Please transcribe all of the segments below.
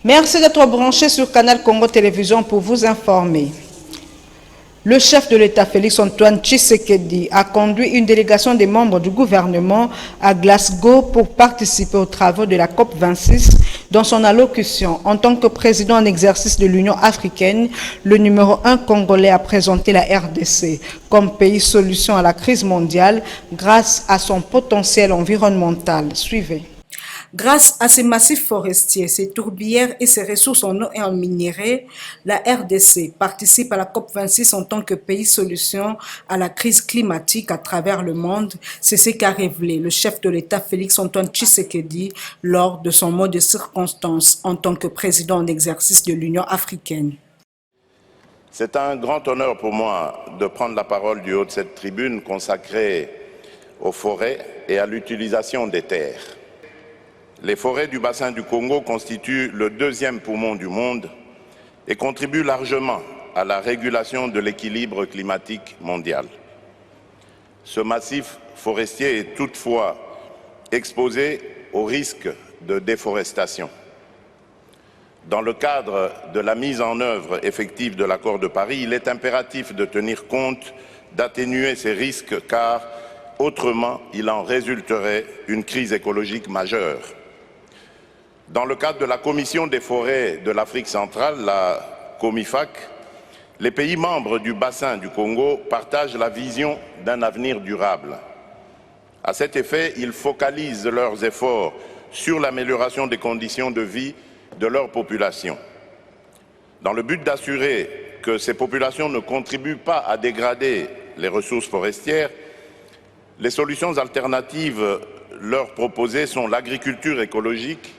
Merci d'être branché sur Canal Congo Télévision pour vous informer. Le chef de l'État, Félix-Antoine Tshisekedi, a conduit une délégation des membres du gouvernement à Glasgow pour participer aux travaux de la COP26. Dans son allocution, en tant que président en exercice de l'Union africaine, le numéro 1 congolais a présenté la RDC comme pays solution à la crise mondiale grâce à son potentiel environnemental. Suivez. Grâce à ses massifs forestiers, ses tourbières et ses ressources en eau et en minéraux, la RDC participe à la COP26 en tant que pays solution à la crise climatique à travers le monde. C'est ce qu'a révélé le chef de l'État Félix-Antoine Tshisekedi lors de son mot de circonstance en tant que président en exercice de l'Union africaine. C'est un grand honneur pour moi de prendre la parole du haut de cette tribune consacrée aux forêts et à l'utilisation des terres. Les forêts du bassin du Congo constituent le deuxième poumon du monde et contribuent largement à la régulation de l'équilibre climatique mondial. Ce massif forestier est toutefois exposé au risque de déforestation. Dans le cadre de la mise en œuvre effective de l'accord de Paris, il est impératif de tenir compte d'atténuer ces risques car autrement il en résulterait une crise écologique majeure. Dans le cadre de la Commission des forêts de l'Afrique centrale, la COMIFAC, les pays membres du bassin du Congo partagent la vision d'un avenir durable. À cet effet, ils focalisent leurs efforts sur l'amélioration des conditions de vie de leur population. Dans le but d'assurer que ces populations ne contribuent pas à dégrader les ressources forestières, les solutions alternatives leur proposées sont l'agriculture écologique,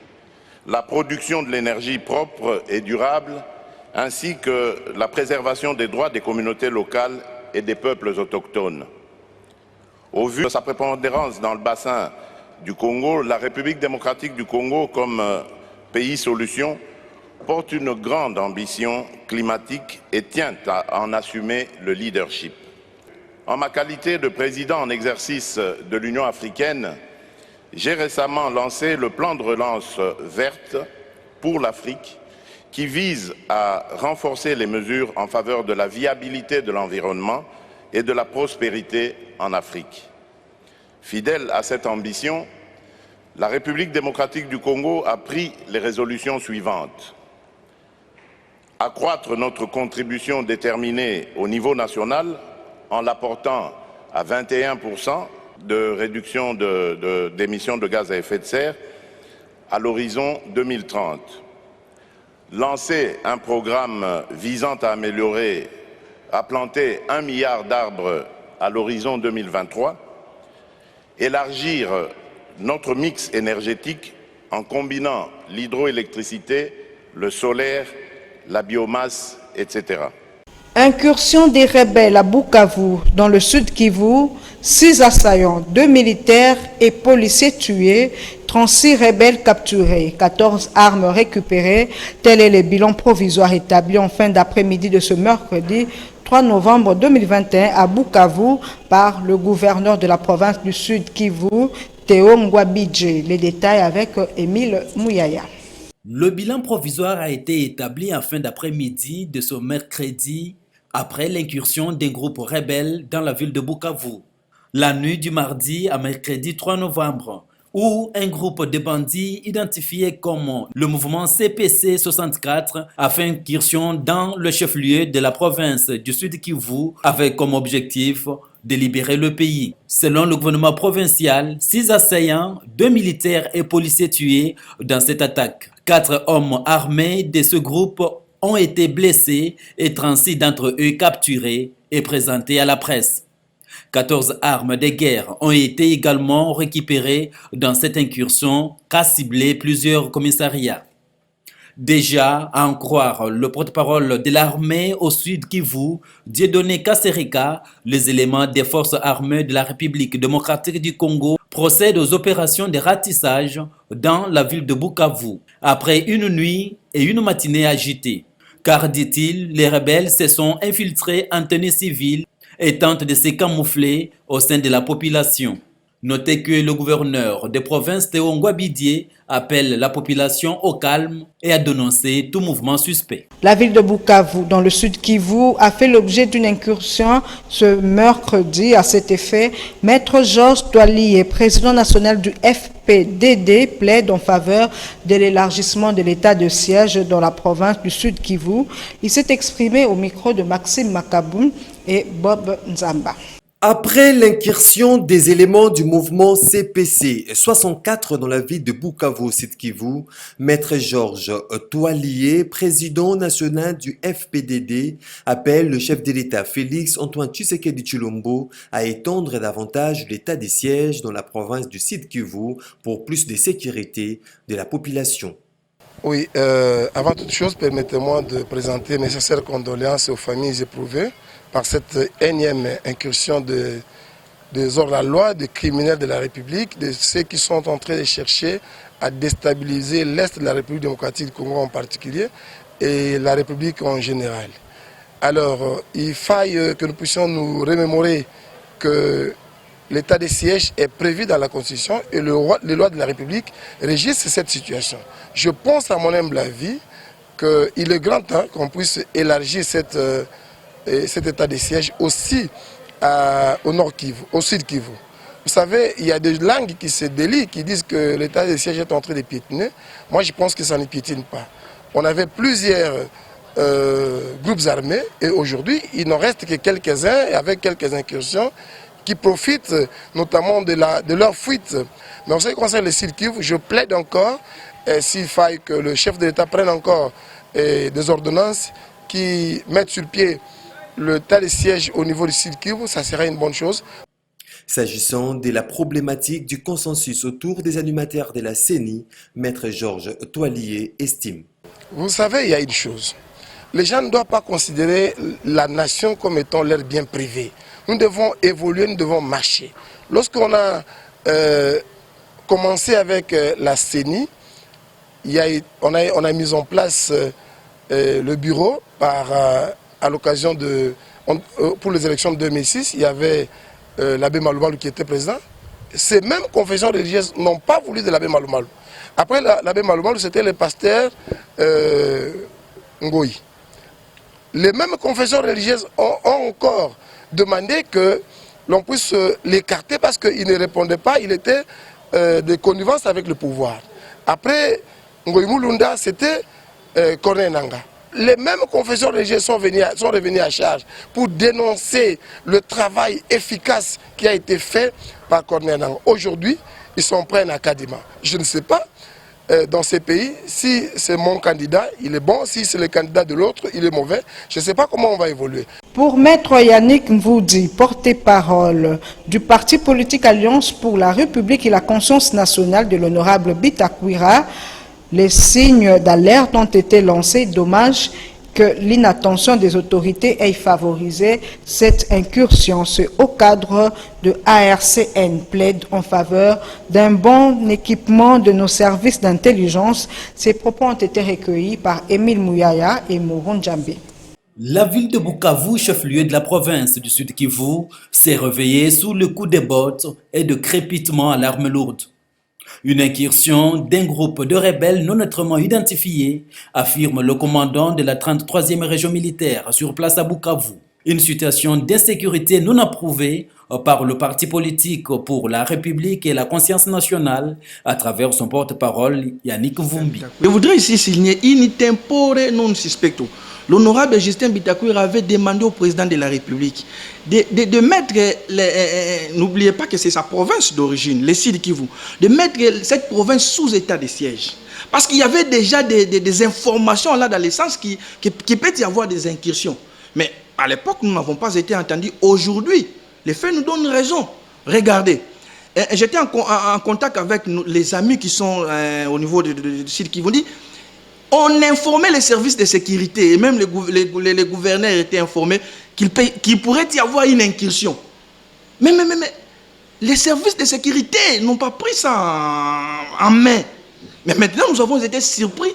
la production de l'énergie propre et durable, ainsi que la préservation des droits des communautés locales et des peuples autochtones. Au vu de sa prépondérance dans le bassin du Congo, la République démocratique du Congo, comme pays solution, porte une grande ambition climatique et tient à en assumer le leadership. En ma qualité de président en exercice de l'Union africaine, j'ai récemment lancé le plan de relance verte pour l'Afrique qui vise à renforcer les mesures en faveur de la viabilité de l'environnement et de la prospérité en Afrique. Fidèle à cette ambition, la République démocratique du Congo a pris les résolutions suivantes. Accroître notre contribution déterminée au niveau national en l'apportant à 21% de réduction d'émissions de gaz à effet de serre à l'horizon 2030. Lancer un programme visant à planter 1 milliard d'arbres à l'horizon 2023. Élargir notre mix énergétique en combinant l'hydroélectricité, le solaire, la biomasse, etc. Incursion des rebelles à Bukavu, dans le sud Kivu, 6 assaillants, 2 militaires et policiers tués, 36 rebelles capturés, 14 armes récupérées. Tel est le bilan provisoire établi en fin d'après-midi de ce mercredi 3 novembre 2021 à Bukavu par le gouverneur de la province du sud Kivu, Théo Ngwabidje. Les détails avec Émile Mouyaya. Le bilan provisoire a été établi en fin d'après-midi de ce mercredi après l'incursion des groupes rebelles dans la ville de Bukavu. La nuit du mardi à mercredi 3 novembre, où un groupe de bandits identifiés comme le mouvement CPC 64 a fait incursion dans le chef-lieu de la province du Sud Kivu avec comme objectif de libérer le pays. Selon le gouvernement provincial, 6 assaillants, 2 militaires et policiers tués dans cette attaque. 4 hommes armés de ce groupe ont été blessés et 36 d'entre eux capturés et présentés à la presse. 14 armes de guerre ont été également récupérées dans cette incursion qu'a ciblé plusieurs commissariats. Déjà, à en croire le porte-parole de l'armée au sud Kivu, Dieudonné Kasereka, les éléments des forces armées de la République démocratique du Congo procèdent aux opérations de ratissage dans la ville de Bukavu, après une nuit et une matinée agitées. Car, dit-il, les rebelles se sont infiltrés en tenue civile et tentent de se camoufler au sein de la population. Notez que le gouverneur de province Théo Ngouabidié appelle la population au calme et à dénoncer tout mouvement suspect. La ville de Bukavu, dans le sud Kivu, a fait l'objet d'une incursion ce mercredi. À cet effet, Maître Georges Toilié, président national du FPDD, plaide en faveur de l'élargissement de l'état de siège dans la province du sud Kivu. Il s'est exprimé au micro de Maxime Makaboun et Bob Nzamba. Après l'incursion des éléments du mouvement CPC 64 dans la ville de Bukavu, Sud Kivu, Maître Georges Toilié, président national du FPDD, appelle le chef de l'État Félix Antoine Tshisekedi Tshilombo à étendre davantage l'état des sièges dans la province du Sud Kivu pour plus de sécurité de la population. Oui, avant toute chose, permettez-moi de présenter mes sincères condoléances aux familles éprouvées par cette énième incursion des hors-la-loi, des criminels de la République, de ceux qui sont en train de chercher à déstabiliser l'Est de la République démocratique du Congo en particulier et la République en général. Alors, il faille que nous puissions nous remémorer que l'état des sièges est prévu dans la Constitution et les lois de la République régissent cette situation. Je pense, à mon humble avis, qu'il est grand temps qu'on puisse élargir cet état des sièges aussi au nord Kivu, au sud Kivu. Vous savez, il y a des langues qui se délient, qui disent que l'état des sièges est en train de piétiner. Moi, je pense que ça ne piétine pas. On avait plusieurs groupes armés et aujourd'hui, il n'en reste que quelques-uns avec quelques incursions qui profitent notamment de leur fuite. Mais en ce qui concerne le Sud Kivu, je plaide encore, s'il faille que le chef de l'État prenne encore des ordonnances qui mettent sur pied le tas de sièges au niveau du Sud Kivu, ça serait une bonne chose. S'agissant de la problématique du consensus autour des animateurs de la CENI, Maître Georges Toilié estime. Vous savez, il y a une chose. Les gens ne doivent pas considérer la nation comme étant leur bien privé. Nous devons évoluer, nous devons marcher. Lorsqu'on a commencé avec la CENI, on a mis en place le bureau à l'occasion pour les élections de 2006. Il y avait l'abbé Maloumalou qui était président. Ces mêmes confessions religieuses n'ont pas voulu de l'abbé Maloumalou. Après l'abbé Maloumalou, c'était le pasteur Ngoï. Les mêmes confessions religieuses ont encore demandé que l'on puisse l'écarter parce qu'il ne répondait pas, il était de connivence avec le pouvoir. Après Ngoï Moulunda, c'était Corneille Nangaa. Les mêmes confessions religieuses sont revenues à charge pour dénoncer le travail efficace qui a été fait par Corneille Nangaa. Aujourd'hui, ils sont prêts à Kadima. Je ne sais pas, dans ces pays, si c'est mon candidat, il est bon, si c'est le candidat de l'autre, il est mauvais. Je ne sais pas comment on va évoluer. Pour Maître Yannick Mvoudi, porte-parole du parti politique Alliance pour la République et la conscience nationale de l'honorable Bitakwira, les signes d'alerte ont été lancés. Dommage que l'inattention des autorités ait favorisé cette incursion. Ce haut cadre de ARCN plaide en faveur d'un bon équipement de nos services d'intelligence. Ces propos ont été recueillis par Émile Mouyaya et Moron Djambé. La ville de Bukavu, chef-lieu de la province du Sud Kivu, s'est réveillée sous le coup des bottes et de crépitements à l'arme lourde. Une incursion d'un groupe de rebelles non autrement identifiés, affirme le commandant de la 33e région militaire sur place à Bukavu. Une situation d'insécurité non approuvée par le parti politique pour la République et la conscience nationale à travers son porte-parole Yannick Mvumbi. Je voudrais ici signer in tempore non suspecto. L'honorable Justin Bitakwira avait demandé au président de la République de mettre, n'oubliez pas que c'est sa province d'origine, le Sud Kivu, de mettre cette province sous état de siège. Parce qu'il y avait déjà des informations là dans le sens qu'il peut y avoir des incursions. Mais à l'époque, nous n'avons pas été entendus. Aujourd'hui, les faits nous donnent raison. Regardez, j'étais en contact avec les amis qui sont au niveau du Sud Kivu. On informait les services de sécurité et même les gouverneurs étaient informés qu'il pourrait y avoir une incursion. Mais les services de sécurité n'ont pas pris ça en main. Mais maintenant, nous avons été surpris.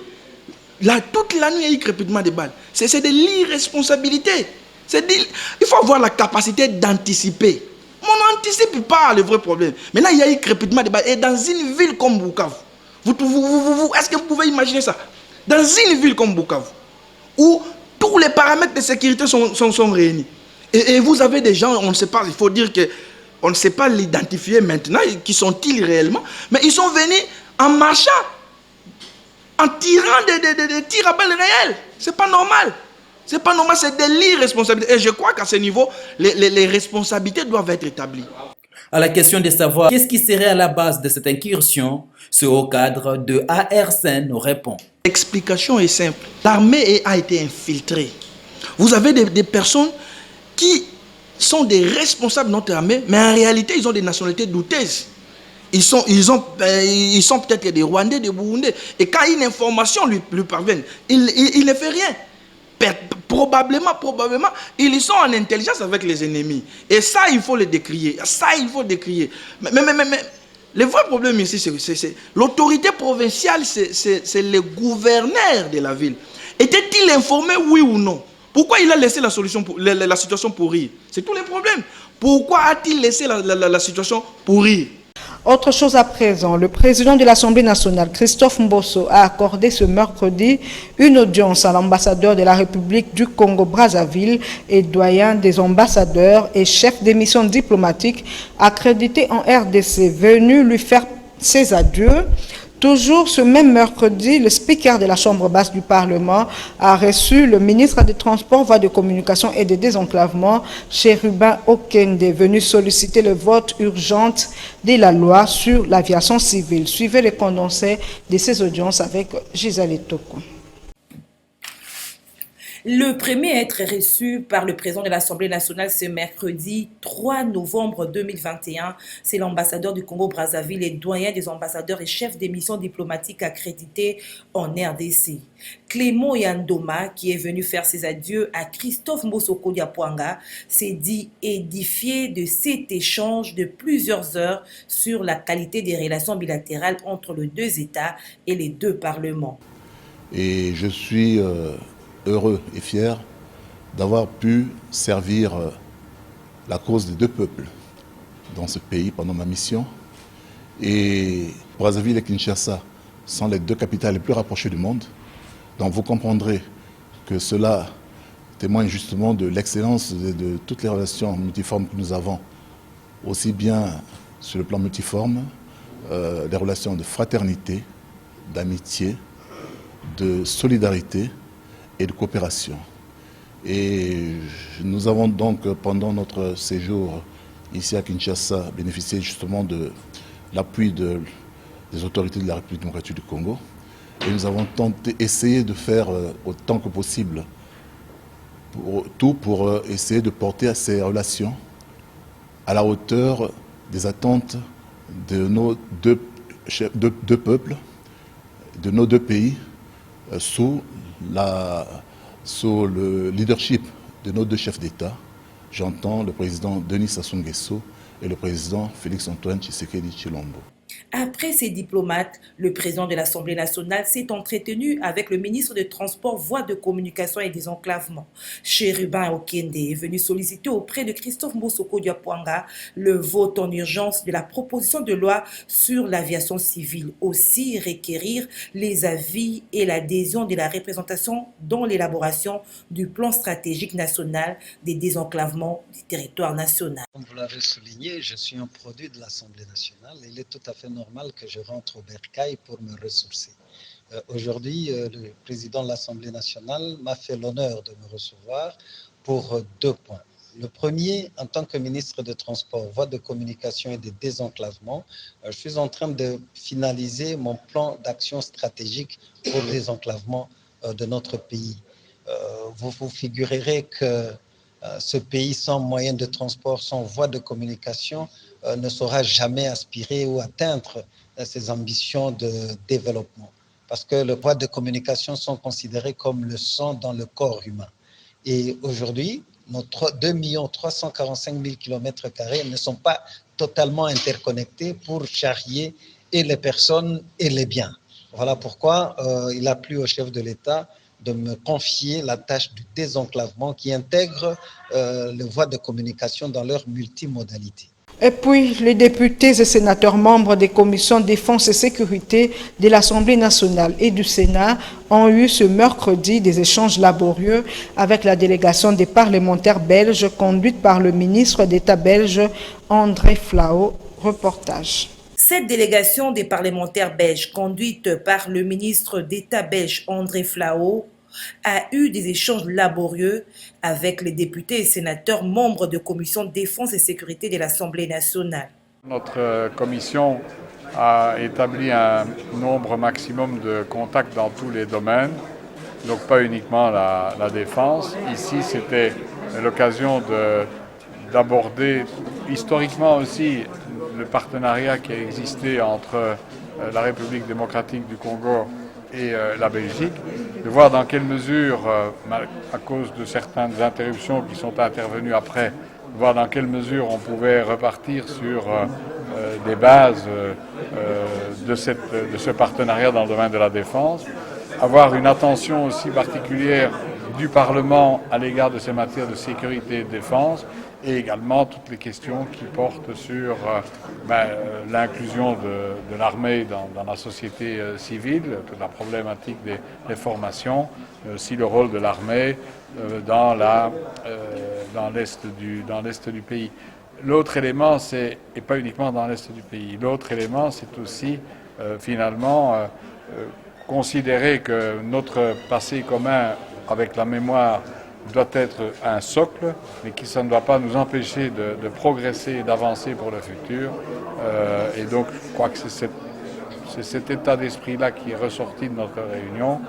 Là, toute la nuit, il y a eu crépitement de balles. C'est de l'irresponsabilité. Il faut avoir la capacité d'anticiper. On n'anticipe pas le vrai problème. Maintenant, il y a eu crépitement de base. Et dans une ville comme Bukavu, est-ce que vous pouvez imaginer ça? Dans une ville comme Bukavu, où tous les paramètres de sécurité sont réunis. Et vous avez des gens, on ne sait pas, il faut dire qu'on ne sait pas l'identifier maintenant, qui sont-ils réellement, mais ils sont venus en marchant, en tirant des tirs à balles réelles. C'est pas normal. C'est pas normal, c'est de l'irresponsabilité. Et je crois qu'à ce niveau, les responsabilités doivent être établies. À la question de savoir qu'est-ce qui serait à la base de cette incursion, ce haut cadre de ARSN nous répond. L'explication est simple. L'armée a été infiltrée. Vous avez des personnes qui sont des responsables de notre armée, mais en réalité, ils ont des nationalités douteuses. Ils sont peut-être des Rwandais, des Burundais. Et quand une information lui parvient, il ne fait rien. Probablement, ils sont en intelligence avec les ennemis. Et ça, il faut le décrier. Mais le vrai problème ici, c'est l'autorité provinciale, c'est le gouverneur de la ville. Était-il informé, oui ou non? Pourquoi il a laissé la situation pourrir? C'est tout le problème. Pourquoi a-t-il laissé la situation pourrir? Autre chose à présent, le président de l'Assemblée nationale, Christophe Mbosso, a accordé ce mercredi une audience à l'ambassadeur de la République du Congo-Brazzaville et doyen des ambassadeurs et chef des missions diplomatiques accrédités en RDC, venu lui faire ses adieux. Toujours ce même mercredi, le speaker de la Chambre basse du Parlement a reçu le ministre des Transports, Voies de Communication et des Désenclavements, Chérubin Okende, venu solliciter le vote urgent de la loi sur l'aviation civile. Suivez les condensés de ces audiences avec Gisèle Etoko. Le premier à être reçu par le président de l'Assemblée nationale ce mercredi 3 novembre 2021, c'est l'ambassadeur du Congo-Brazzaville et doyen des ambassadeurs et chefs des missions diplomatiques accrédités en RDC. Clément Yandoma, qui est venu faire ses adieux à Christophe Mbosso Diapwanga, s'est dit édifié de cet échange de plusieurs heures sur la qualité des relations bilatérales entre les deux États et les deux parlements. Et je suis heureux et fier d'avoir pu servir la cause des deux peuples dans ce pays pendant ma mission. Et Brazzaville et Kinshasa sont les deux capitales les plus rapprochées du monde. Donc vous comprendrez que cela témoigne justement de l'excellence de toutes les relations multiformes que nous avons, aussi bien sur le plan multiforme, des relations de fraternité, d'amitié, de solidarité et de coopération. Et nous avons donc, pendant notre séjour ici à Kinshasa, bénéficié justement de l'appui des autorités de la République démocratique du Congo. Et nous avons essayé de faire autant que possible pour essayer de porter à ces relations à la hauteur des attentes de nos deux peuples, de nos deux pays, sous le leadership de nos deux chefs d'État. J'entends le président Denis Sassou Nguesso et le président Félix-Antoine Tshisekedi Tshilombo. Après ces diplomates, le président de l'Assemblée nationale s'est entretenu avec le ministre des Transports, Voies de Communication et Désenclavement. Chérubin Okende est venu solliciter auprès de Christophe Mbosso Diapwanga le vote en urgence de la proposition de loi sur l'aviation civile. Aussi requérir les avis et l'adhésion de la représentation dans l'élaboration du plan stratégique national des désenclavements du territoire national. Comme vous l'avez souligné, je suis un produit de l'Assemblée nationale. Il est tout à fait normal que je rentre au bercail pour me ressourcer. Aujourd'hui, le président de l'Assemblée nationale m'a fait l'honneur de me recevoir pour 2 points. Le premier, en tant que ministre des Transports, Voies de Communication et des Désenclavements, je suis en train de finaliser mon plan d'action stratégique pour le désenclavement de notre pays. Vous vous figurerez que ce pays sans moyens de transport, sans voies de communication, ne saura jamais aspirer ou atteindre ses ambitions de développement. Parce que les voies de communication sont considérées comme le sang dans le corps humain. Et aujourd'hui, nos 2 345 000 km² ne sont pas totalement interconnectés pour charrier et les personnes et les biens. Voilà pourquoi il a plu au chef de l'État de me confier la tâche du désenclavement qui intègre les voies de communication dans leur multimodalité. Et puis, les députés et sénateurs membres des commissions défense et sécurité de l'Assemblée nationale et du Sénat ont eu ce mercredi des échanges laborieux avec la délégation des parlementaires belges conduite par le ministre d'État belge André Flau. Reportage. Cette délégation des parlementaires belges conduite par le ministre d'État belge André Flau a eu des échanges laborieux avec les députés et sénateurs membres de commission défense et sécurité de l'Assemblée nationale. Notre commission a établi un nombre maximum de contacts dans tous les domaines, donc pas uniquement la défense. Ici, c'était l'occasion d'aborder historiquement aussi le partenariat qui a existé entre la République démocratique du Congo et la Belgique, de voir dans quelle mesure, à cause de certaines interruptions qui sont intervenues après, voir dans quelle mesure on pouvait repartir sur des bases de ce partenariat dans le domaine de la défense, avoir une attention aussi particulière du Parlement à l'égard de ces matières de sécurité et de défense, et également toutes les questions qui portent sur l'inclusion de l'armée dans la société civile, toute la problématique des formations, aussi le rôle de l'armée dans l'est du pays. L'autre élément, et pas uniquement dans l'est du pays, l'autre élément, c'est aussi finalement considérer que notre passé commun avec la mémoire doit être un socle, mais que ça ne doit pas nous empêcher de progresser et d'avancer pour le futur. Et donc, je crois que c'est cet état d'esprit-là qui est ressorti de notre réunion.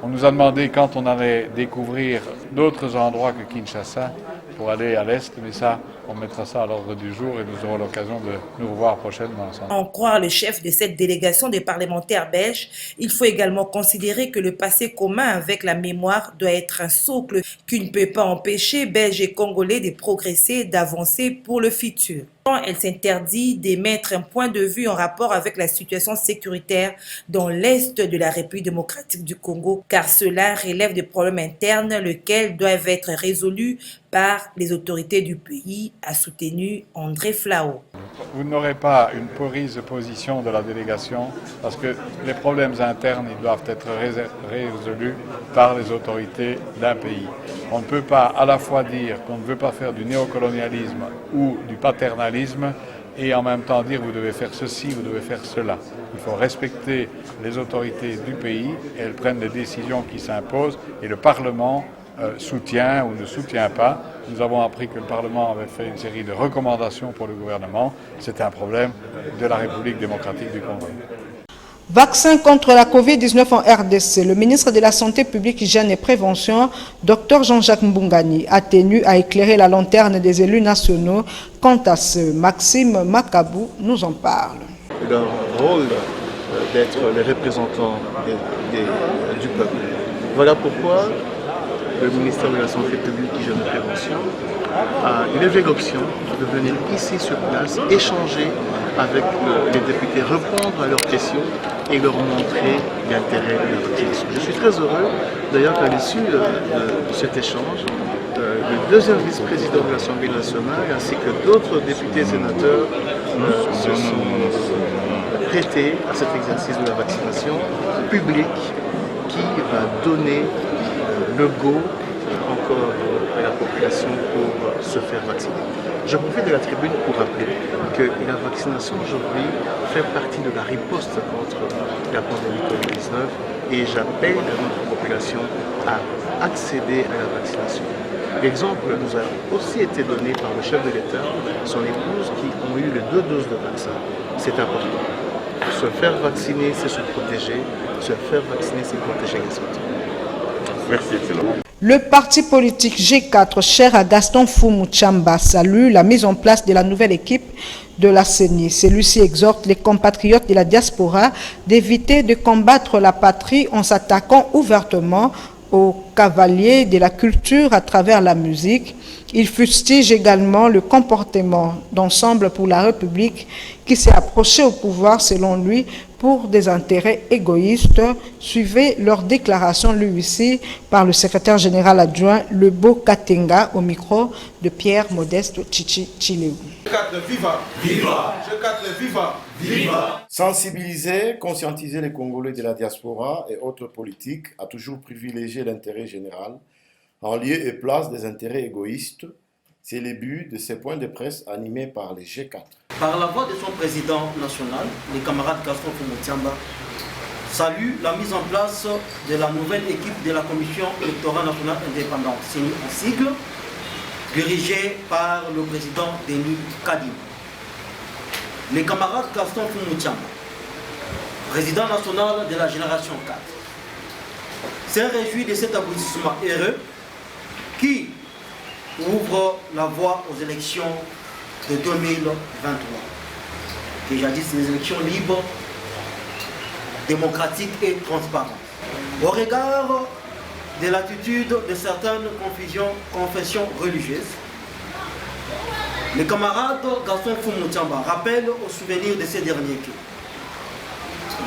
On nous a demandé quand on allait découvrir d'autres endroits que Kinshasa pour aller à l'Est, mais ça, on mettra ça à l'ordre du jour et nous aurons l'occasion de nous revoir prochainement ensemble. En croire le chef de cette délégation des parlementaires belges, il faut également considérer que le passé commun avec la mémoire doit être un socle qui ne peut pas empêcher Belges et Congolais de progresser, d'avancer pour le futur. Elle s'interdit d'émettre un point de vue en rapport avec la situation sécuritaire dans l'Est de la République démocratique du Congo, car cela relève des problèmes internes, lesquels doivent être résolus par les autorités du pays, a soutenu André Flau. Vous n'aurez pas une prise de position de la délégation parce que les problèmes internes ils doivent être résolus par les autorités d'un pays. On ne peut pas à la fois dire qu'on ne veut pas faire du néocolonialisme ou du paternalisme et en même temps dire vous devez faire ceci, vous devez faire cela. Il faut respecter les autorités du pays et elles prennent les décisions qui s'imposent et le Parlement soutient ou ne soutient pas. Nous avons appris que le Parlement avait fait une série de recommandations pour le gouvernement. C'était un problème de la République démocratique du Congo. Vaccin contre la COVID-19 en RDC. Le ministre de la Santé publique, Hygiène et Prévention, Dr Jean-Jacques Mbungani, a tenu à éclairer la lanterne des élus nationaux. Quant à ce, Maxime Makabou nous en parle. Leur rôle d'être les représentants du peuple. Voilà pourquoi le ministère de la Santé publique, Hygiène et Prévention a levé l'option de venir ici sur place, échanger avec les députés, répondre à leurs questions et leur montrer l'intérêt de la vaccination. Je suis très heureux d'ailleurs qu'à l'issue de cet échange, le deuxième vice-président de l'Assemblée nationale ainsi que d'autres députés et sénateurs se sont prêtés à cet exercice de la vaccination publique qui va donner le go encore à la population pour se faire vacciner. Je profite de la tribune pour rappeler que la vaccination aujourd'hui fait partie de la riposte contre la pandémie Covid-19 et j'appelle notre population à accéder à la vaccination. L'exemple nous a aussi été donné par le chef de l'État, son épouse qui ont eu les 2 doses de vaccin. C'est important. Se faire vacciner, c'est se protéger. Se faire vacciner, c'est protéger les autres. Merci, excellent. Le parti politique G4, cher à Gaston Foumou Tchamba, salue la mise en place de la nouvelle équipe de la CENI. Celui-ci exhorte les compatriotes de la diaspora d'éviter de combattre la patrie en s'attaquant ouvertement aux cavaliers de la culture à travers la musique. Il fustige également le comportement d'Ensemble pour la République qui s'est approché au pouvoir, selon lui, pour des intérêts égoïstes. Suivez leur déclaration lue ici par le secrétaire général adjoint Lebo Katenga au micro de Pierre Modeste Chichi Chileu. Sensibiliser, conscientiser les Congolais de la diaspora et autres politiques a toujours privilégié l'intérêt général en lieu et place des intérêts égoïstes. C'est le but de ces points de presse animés par les G4. Par la voix de son président national, le camarade Gaston Fumutiamba salue la mise en place de la nouvelle équipe de la Commission électorale nationale indépendante, en sigle, dirigée par le président Denis Kadima. Le camarade Gaston Fumutiamba, président national de la génération 4, s'est réjoui de cet aboutissement heureux qui ouvre la voie aux élections de 2023. Et jadis des élections libres, démocratiques et transparentes. Au regard de l'attitude de certaines confessions religieuses, le camarade Gaston Fumutiamba rappelle au souvenir de ces derniers que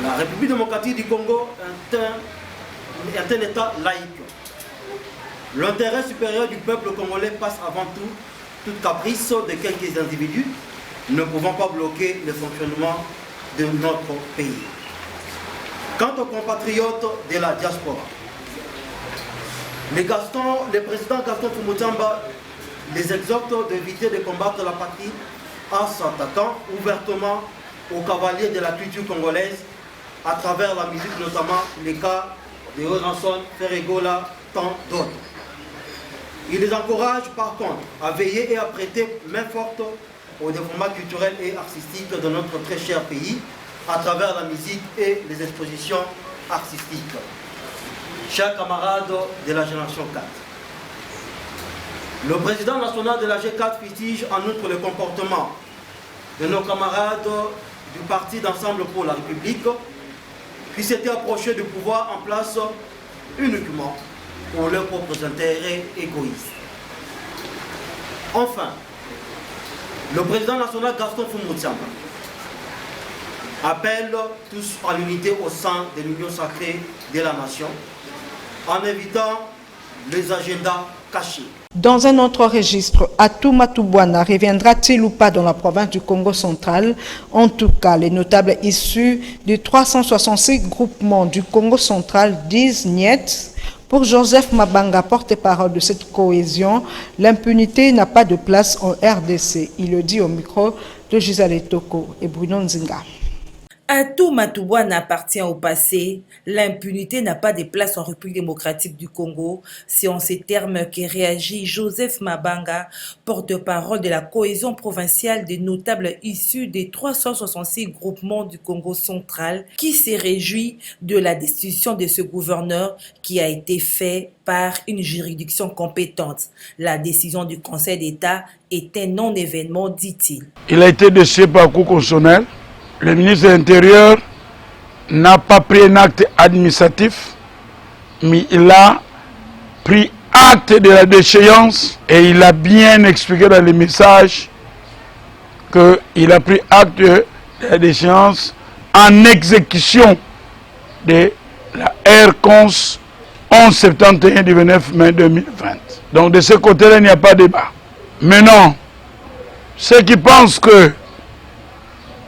la République démocratique du Congo est un État laïque. L'intérêt supérieur du peuple congolais passe avant tout toute caprice de quelques individus ne pouvant pas bloquer le fonctionnement de notre pays. Quant aux compatriotes de la diaspora, le président Gaston Fumutiamba les exhorte d'éviter de combattre la patrie en s'attaquant ouvertement aux cavaliers de la culture congolaise à travers la musique, notamment les cas de Ranson, Ferregola, tant d'autres. Il les encourage par contre à veiller et à prêter main forte au développement culturel et artistique de notre très cher pays à travers la musique et les expositions artistiques. Chers camarades de la génération 4, le président national de la G4 fustige en outre le comportement de nos camarades du Parti d'Ensemble pour la République qui s'étaient approchés du pouvoir en place uniquement pour leurs propres intérêts égoïstes. Enfin, le président national Gaston Fumutiamba appelle tous à l'unité au sein de l'union sacrée de la nation en évitant les agendas cachés. Dans un autre registre, Atou Matubwana reviendra-t-il ou pas dans la province du Congo central? En tout cas, les notables issus des 366 groupements du Congo central disent niet. Pour Joseph Mabanga, porte-parole de cette cohésion, l'impunité n'a pas de place en RDC. Il le dit au micro de Gisèle Toko et Bruno Nzinga. Atou Matubwana appartient au passé. L'impunité n'a pas de place en République démocratique du Congo. C'est en ces termes que réagit Joseph Mabanga, porte-parole de la cohésion provinciale des notables issus des 366 groupements du Congo central, qui s'est réjoui de la destitution de ce gouverneur qui a été fait par une juridiction compétente. La décision du Conseil d'État est un non-événement, dit-il. Il a été décidé par le Cour constitutionnelle. Le ministre de l'Intérieur n'a pas pris un acte administratif, mais il a pris acte de la déchéance et il a bien expliqué dans les messages qu'il a pris acte de la déchéance en exécution de la R-Cons 1171 du 29 mai 2020. Donc de ce côté-là, il n'y a pas de débat. Maintenant, ceux qui pensent que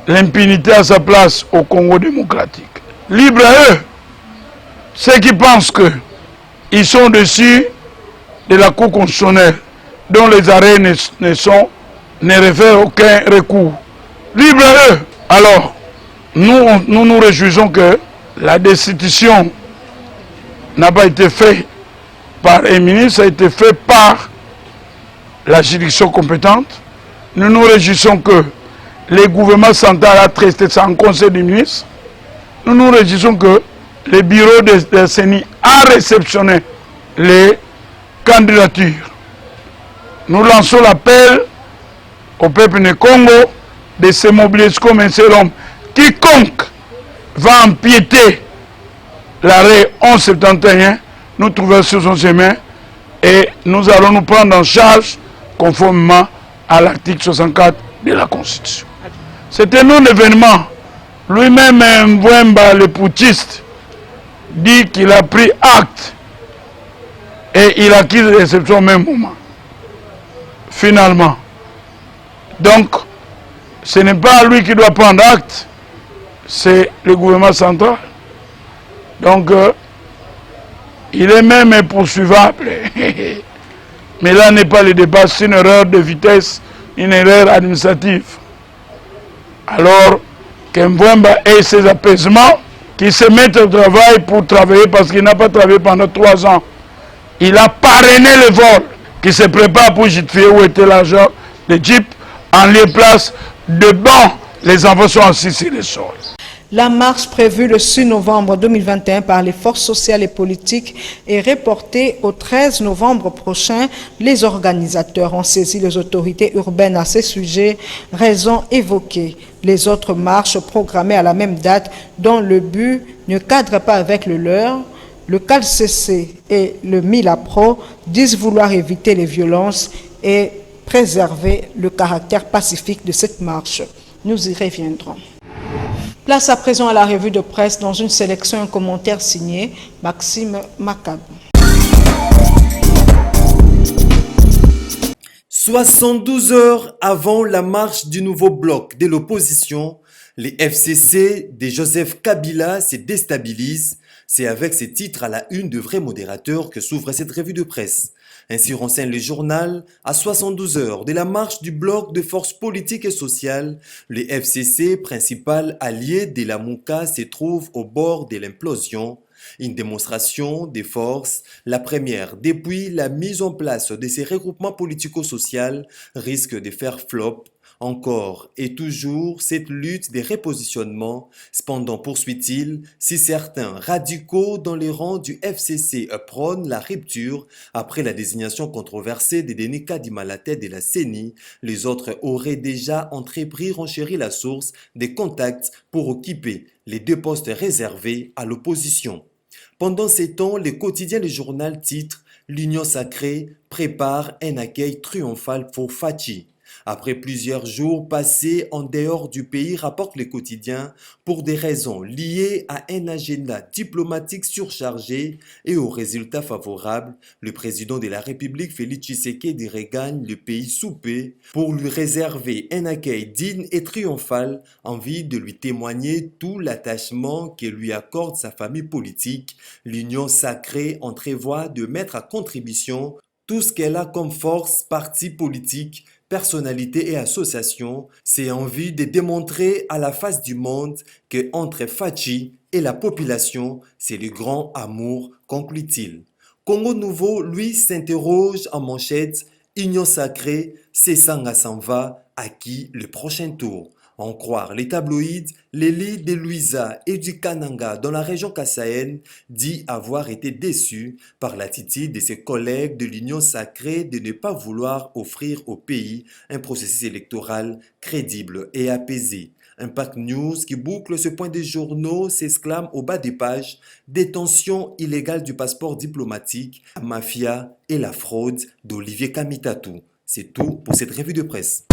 l'impunité a sa place au Congo démocratique, libre à eux. Ceux qui pensent qu'ils sont dessus de la Cour constitutionnelle, dont les arrêts ne réfèrent aucun recours, libre à eux. Alors, nous nous réjouissons que la destitution n'a pas été faite par un ministre, ça a été fait par la juridiction compétente. Nous nous réjouissons que le gouvernement central a traité ça en conseil des ministres. Nous nous réjouissons que le bureau de CENI a réceptionné les candidatures. Nous lançons l'appel au peuple du Congo de se mobiliser comme un seul homme. Quiconque va empiéter l'arrêt 1171, nous trouvons sur son chemin et nous allons nous prendre en charge conformément à l'article 64 de la Constitution. C'est un non-événement Lui-même, Mvwemba, le putschiste, dit qu'il a pris acte et il a quitté les réceptions au même moment. Finalement. Donc, ce n'est pas lui qui doit prendre acte, c'est le gouvernement central. Donc, il est même poursuivable. Mais là n'est pas le débat, c'est une erreur de vitesse, une erreur administrative. Alors, qu'Mvwemba ait ses apaisements, qu'il se mette au travail pour travailler parce qu'il n'a pas travaillé pendant 3 ans. Il a parrainé le vol, qui se prépare pour justifier où était l'argent de Jeep, en lieu et place de banc. Les enfants sont assis sur le sol. La marche prévue le 6 novembre 2021 par les forces sociales et politiques est reportée au 13 novembre prochain. Les organisateurs ont saisi les autorités urbaines à ce sujet, raison évoquée. Les autres marches programmées à la même date, dont le but ne cadre pas avec le leur, le CALCC et le MILAPRO disent vouloir éviter les violences et préserver le caractère pacifique de cette marche. Nous y reviendrons. Place à présent à la revue de presse dans une sélection, un commentaire signé Maxime Macabou. 72 heures avant la marche du nouveau bloc de l'opposition, les FCC de Joseph Kabila se déstabilisent. C'est avec ces titres à la une de vrais modérateurs que s'ouvre cette revue de presse. Ainsi renseigne le journal, à 72 heures de la marche du bloc de forces politiques et sociales, le FCC, principal allié de la Mouka, se trouve au bord de l'implosion. Une démonstration des forces, la première depuis la mise en place de ces regroupements politico-sociaux, risque de faire flop. Encore et toujours cette lutte des repositionnements. Cependant, poursuit-il, si certains radicaux dans les rangs du FCC prônent la rupture après la désignation controversée de Denis Kadima à la tête de la CENI, les autres auraient déjà entrepris renchérir la source des contacts pour occuper les 2 postes réservés à l'opposition. Pendant ces temps, le quotidien du journal titre « L'Union sacrée prépare un accueil triomphal pour Fachi ». Après plusieurs jours passés en dehors du pays, rapporte le quotidien, pour des raisons liées à un agenda diplomatique surchargé et aux résultats favorables, le président de la République, Félix Tshisekedi, regagne le pays sous paix pour lui réserver un accueil digne et triomphal, envie de lui témoigner tout l'attachement que lui accorde sa famille politique. L'Union sacrée entrevoit de mettre à contribution tout ce qu'elle a comme force, parti politique, personnalités et associations, c'est envie de démontrer à la face du monde que entre Fachi et la population, c'est le grand amour, conclut-il. Congo Nouveau, lui, s'interroge en manchette, Union sacrée, Sesanga s'en va, à qui le prochain tour? En croire les tabloïds, l'élite de Luisa et du Kananga dans la région kassaïenne dit avoir été déçu par l'attitude de ses collègues de l'Union sacrée de ne pas vouloir offrir au pays un processus électoral crédible et apaisé. Impact News qui boucle ce point des journaux s'exclame au bas des pages « Détention illégale du passeport diplomatique, la mafia et la fraude d'Olivier Kamitatou ». C'est tout pour cette revue de presse.